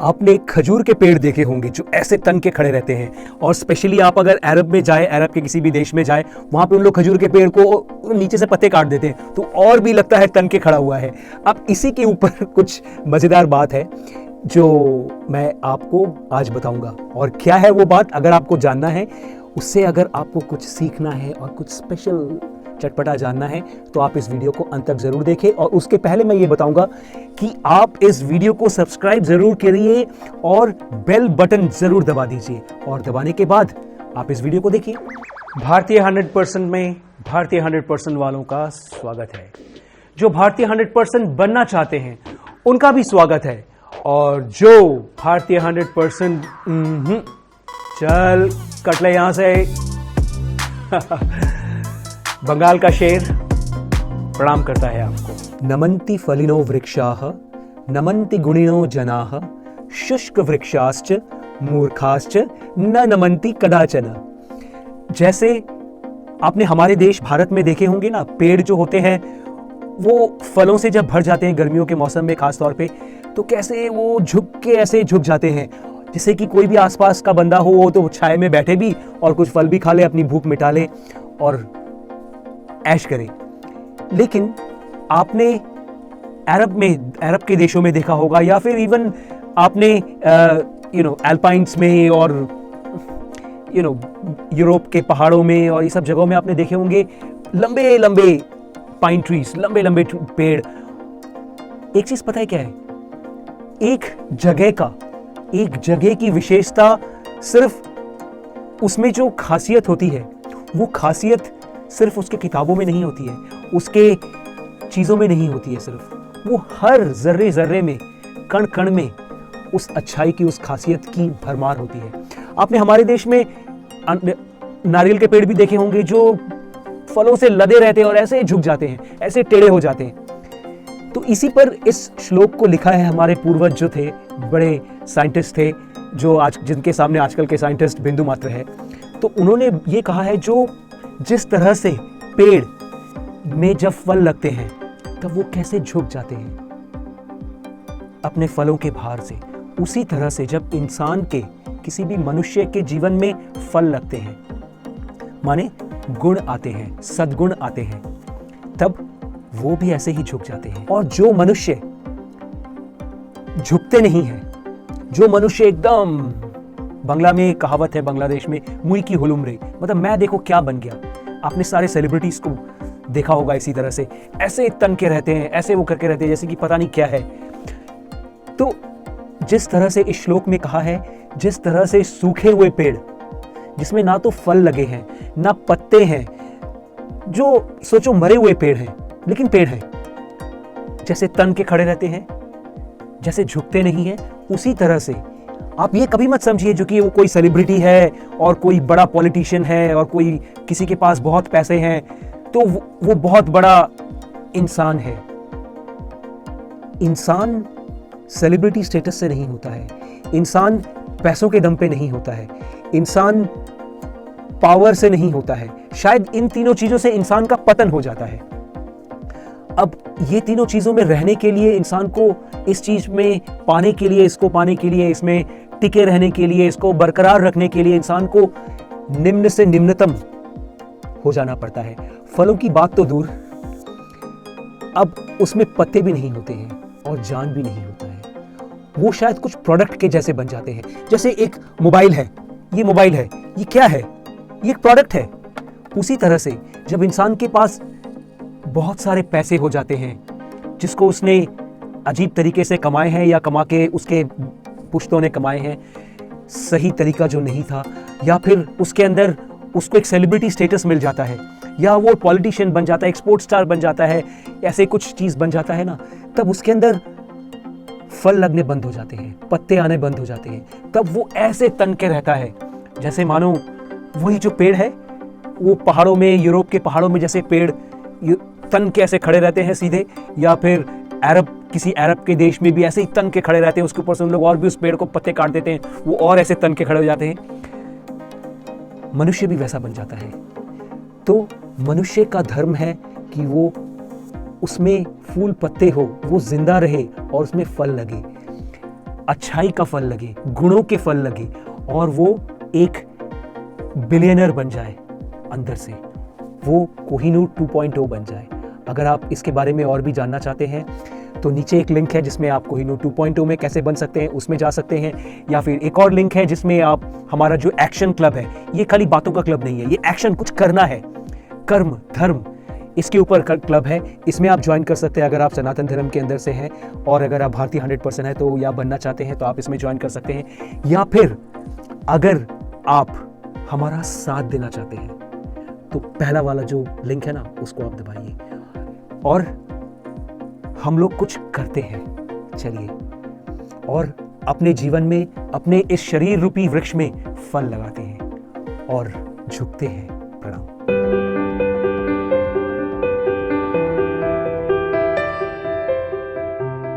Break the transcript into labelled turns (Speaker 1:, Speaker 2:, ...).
Speaker 1: आपने खजूर के पेड़ देखे होंगे जो ऐसे तन के खड़े रहते हैं, और स्पेशली आप अगर अरब में जाए, अरब के किसी भी देश में जाए, वहाँ पे उन लोग खजूर के पेड़ को नीचे से पत्ते काट देते हैं तो और भी लगता है तन के खड़ा हुआ है। अब इसी के ऊपर कुछ मज़ेदार बात है जो मैं आपको आज बताऊंगा। और क्या है वो बात, अगर आपको जानना है, उससे अगर आपको कुछ सीखना है और कुछ स्पेशल चटपटा जानना है तो आप इस वीडियो को अंत तक जरूर देखें। और उसके पहले मैं ये बताऊंगा कि आप इस वीडियो को सब्सक्राइब जरूर करिए और बेल बटन जरूर दबा दीजिए, और दबाने के बाद आप इस वीडियो को देखिए। भारतीय 100% में भारतीय 100% वालों का स्वागत है। जो भारतीय 100% बनना चाहते हैं उनका भी स्वागत है, और जो भारतीय 100% चल कट ले यहां से बंगाल का शेर प्रणाम करता है आपको। नमन्ति फलिनो वृक्षाः नमन्ति गुणिनो जनाः शुष्क वृक्षाश्च मूर्खाश्च न नमन्ति कदाचन। जैसे आपने हमारे देश भारत में देखे होंगे ना, पेड़ जो होते हैं वो फलों से जब भर जाते हैं गर्मियों के मौसम में खास तौर पे, तो कैसे वो झुक के ऐसे झुक जाते हैं, जिससे कि कोई भी आसपास का बंदा हो तो छाए में बैठे भी और कुछ फल भी खा ले, अपनी भूख मिटा ले और ऐश करे। लेकिन आपने अरब के देशों में देखा होगा, या फिर इवन आपने एल्पाइंस में और यूरोप के पहाड़ों में और ये सब जगहों में आपने देखे होंगे लंबे लंबे पाइन ट्रीज, लंबे लंबे पेड़। एक चीज पता है क्या है, एक जगह की विशेषता सिर्फ उसमें जो खासियत होती है, वो खासियत सिर्फ उसके किताबों में नहीं होती है, उसके चीज़ों में नहीं होती है, सिर्फ वो हर जर्रे जर्रे में, कण कण में उस अच्छाई की, उस खासियत की भरमार होती है। आपने हमारे देश में नारियल के पेड़ भी देखे होंगे जो फलों से लदे रहते हैं और ऐसे झुक जाते हैं, ऐसे टेढ़े हो जाते हैं। तो इसी पर इस श्लोक को लिखा है हमारे पूर्वज जो थे, बड़े साइंटिस्ट थे, जो आज जिनके सामने आजकल के साइंटिस्ट बिंदु मात्र है। तो उन्होंने ये कहा है, जो जिस तरह से पेड़ में जब फल लगते हैं तब वो कैसे झुक जाते हैं अपने फलों के भार से, उसी तरह से जब इंसान के, किसी भी मनुष्य के जीवन में फल लगते हैं, माने गुण आते हैं, सद्गुण आते हैं, तब वो भी ऐसे ही झुक जाते हैं। और जो मनुष्य झुकते नहीं हैं, जो मनुष्य एकदम, बांग्ला में कहावत है, बांग्लादेश में, मुई की हुलुम रे, मतलब मैं देखो क्या बन गया। आपने सारे सेलिब्रिटीज को देखा होगा इसी तरह से, ऐसे तन के रहते हैं, ऐसे वो करके रहते हैं जैसे कि पता नहीं क्या है। तो जिस तरह से इस श्लोक में कहा है, जिस तरह से सूखे हुए पेड़ जिसमें ना तो फल लगे हैं ना पत्ते हैं, जो सोचो मरे हुए पेड़ हैं लेकिन पेड़ हैं, जैसे तन के खड़े रहते हैं, जैसे झुकते नहीं हैं, उसी तरह से आप ये कभी मत समझिए जो कि वो कोई सेलिब्रिटी है और कोई बड़ा पॉलिटिशियन है और कोई किसी के पास बहुत पैसे हैं तो वो बहुत बड़ा इंसान है। इंसान सेलिब्रिटी स्टेटस से नहीं होता है, इंसान पैसों के दम पे नहीं होता है, इंसान पावर से नहीं होता है। शायद इन तीनों चीजों से इंसान का पतन हो जाता है। अब ये तीनों चीजों में रहने के लिए, इंसान को इस चीज में पाने के लिए, इसको पाने के लिए, इसमें टिके रहने के लिए, इसको बरकरार रखने के लिए इंसान को निम्न से निम्नतम हो जाना पड़ता है। फलों की बात तो दूर, अब उसमें पत्ते भी नहीं होते हैं और जान भी नहीं होता है, वो शायद कुछ प्रोडक्ट के जैसे बन जाते हैं। जैसे एक मोबाइल है, ये मोबाइल है, ये क्या है, ये एक प्रोडक्ट है। उसी तरह से जब इंसान के पास बहुत सारे पैसे हो जाते हैं, जिसको उसने अजीब तरीके से कमाए हैं या कमा के उसके पुश्तों ने कमाए हैं, सही तरीका जो नहीं था, या फिर उसके अंदर उसको एक सेलिब्रिटी स्टेटस मिल जाता है, या वो पॉलिटिशियन बन जाता है, एक स्पोर्ट्स स्टार बन जाता है, ऐसे कुछ चीज बन जाता है ना, तब उसके अंदर फल लगने बंद हो जाते हैं, पत्ते आने बंद हो जाते हैं। तब वो ऐसे तन के रहता है जैसे मानो वही जो पेड़ है वो पहाड़ों में, यूरोप के पहाड़ों में जैसे पेड़ तन के ऐसे खड़े रहते हैं सीधे, या फिर किसी अरब के देश में भी ऐसे ही तन के खड़े रहते हैं, उसके ऊपर से उन लोग और भी उस पेड़ को पत्ते काट देते हैं, वो और ऐसे तन के खड़े हो जाते हैं। मनुष्य भी वैसा बन जाता है। तो मनुष्य का धर्म है कि वो उसमें फूल पत्ते हो, वो जिंदा रहे और उसमें फल लगे। अच्छाई का फल लगे, गुणों के फल लगे और वो एक बिलियनर बन जाए, अंदर से वो कोहिनूर 2.0 बन जाए। अगर आप इसके बारे में और भी जानना चाहते हैं तो नीचे एक लिंक है जिसमें आप कोहिनूर 2.0 में कैसे बन सकते हैं उसमें जा सकते हैं, या फिर एक और लिंक है जिसमें आप हमारा जो एक्शन क्लब है, ये खाली बातों का क्लब नहीं है, ये एक्शन कुछ करना है, कर्म धर्म इसके ऊपर क्लब है, इसमें आप ज्वाइन कर सकते हैं अगर आप सनातन धर्म के अंदर से हैं, और अगर आप भारतीय 100% है तो या बनना चाहते हैं तो आप इसमें ज्वाइन कर सकते हैं, या फिर अगर आप हमारा साथ देना चाहते हैं तो पहला वाला जो लिंक है ना उसको आप दबाइए और हम लोग कुछ करते हैं, चलिए, और अपने जीवन में अपने इस शरीर रूपी वृक्ष में फल लगाते हैं और झुकते हैं